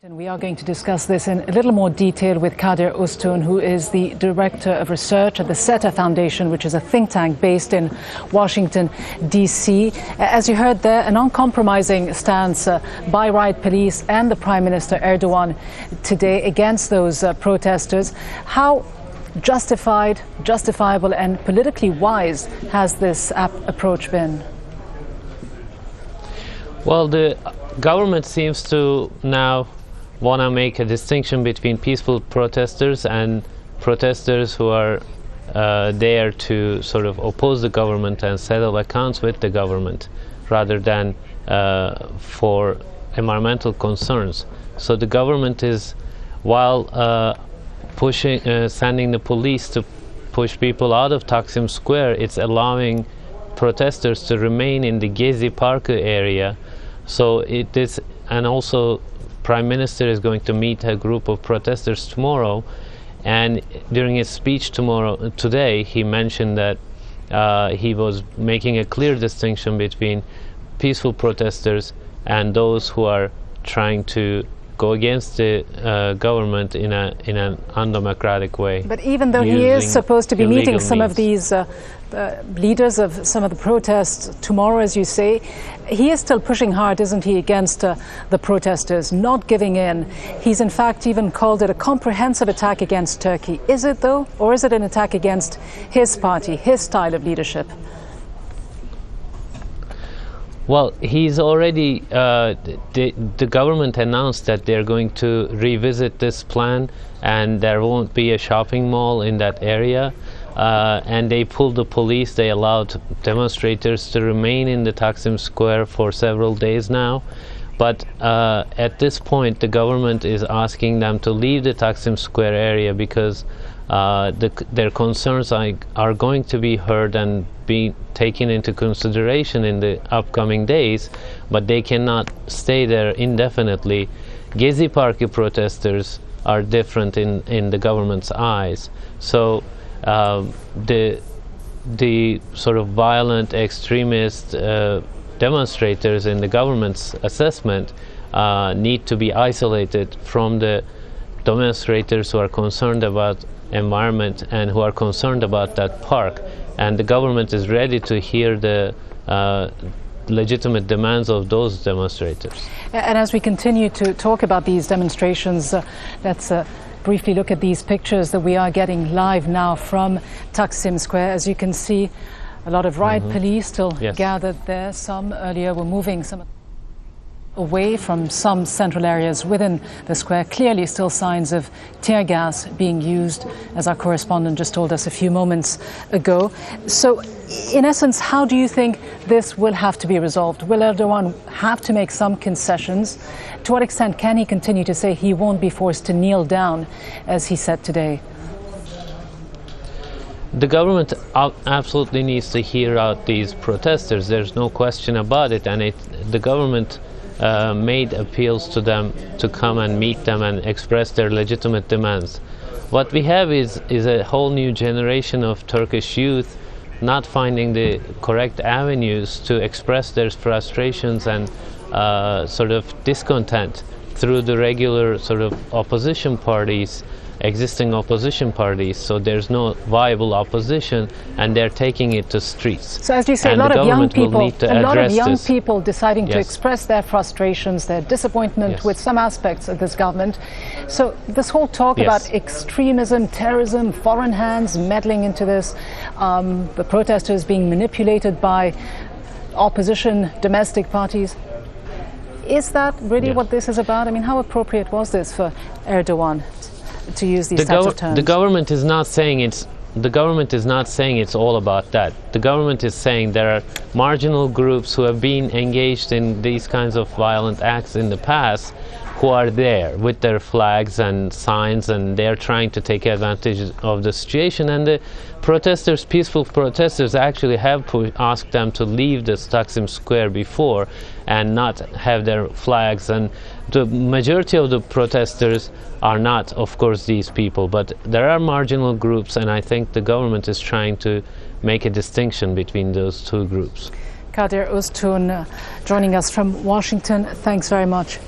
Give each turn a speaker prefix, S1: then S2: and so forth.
S1: And we are going to discuss this in a little more detail with Kadir Ustun, who is the Director of Research at the SETA Foundation, which is a think tank based in Washington, D.C. As you heard there, an uncompromising stance by riot police and the Prime Minister Erdogan today against those protesters. How justifiable and politically wise has this approach been?
S2: Well, the government seems to now want to make a distinction between peaceful protesters and protesters who are there to sort of oppose the government and settle accounts with the government rather than for environmental concerns. So the government is, while sending the police to push people out of Taksim Square, it's allowing protesters to remain in the Gezi Park area. So it is, and also Prime Minister is going to meet a group of protesters tomorrow, and during his speech today he mentioned that he was making a clear distinction between peaceful protesters and those who are trying to go against the government in an undemocratic way.
S1: But even though he is supposed to be meeting some of these leaders of some of the protests tomorrow, as you say, he is still pushing hard, isn't he, against the protesters, not giving in. He's in fact even called it a comprehensive attack against Turkey. Is it though, or is it an attack against his party, his style of leadership?
S2: Well, he's already, the government announced that they're going to revisit this plan and there won't be a shopping mall in that area. And they pulled the police. They allowed demonstrators to remain in the Taksim Square for several days now. But at this point, the government is asking them to leave the Taksim Square area because their concerns are going to be heard and be taken into consideration in the upcoming days, but they cannot stay there indefinitely. Gezi Park protesters are different in the government's eyes. So the sort of violent extremist demonstrators in the government's assessment need to be isolated from the demonstrators who are concerned about environment and who are concerned about that park. And the government is ready to hear the legitimate demands of those demonstrators.
S1: And as we continue to talk about these demonstrations, let's briefly look at these pictures that we are getting live now from Taksim Square. As you can see, a lot of riot police still gathered there. Some earlier were moving some away from some central areas within the square. Clearly still signs of tear gas being used, as our correspondent just told us a few moments ago. So in essence, how do you think this will have to be resolved? Will Erdogan have to make some concessions? To what extent can he continue to say he won't be forced to kneel down, as he said today?
S2: The government absolutely needs to hear out these protesters. There's no question about it. And the government made appeals to them to come and meet them and express their legitimate demands. What we have is a whole new generation of Turkish youth not finding the correct avenues to express their frustrations and sort of discontent through the regular sort of opposition parties, existing opposition parties. So there's no viable opposition and they're taking it to streets.
S1: So as you say, a lot of young people deciding to express their frustrations, their disappointment with some aspects of this government. So this whole talk about extremism, terrorism, foreign hands meddling into this, the protesters being manipulated by opposition domestic parties, is that really what this is about? I mean, how appropriate was this for Erdogan to use these types of terms?
S2: The government is not saying it's all about that. The government is saying there are marginal groups who have been engaged in these kinds of violent acts in the past who are there with their flags and signs, and they're trying to take advantage of the situation. And the protesters, peaceful protesters, actually have asked them to leave the Taksim Square before and not have their flags. And the majority of the protesters are not, of course, these people, but there are marginal groups, and I think the government is trying to make a distinction between those two groups.
S1: Kadir Ustun joining us from Washington. Thanks very much.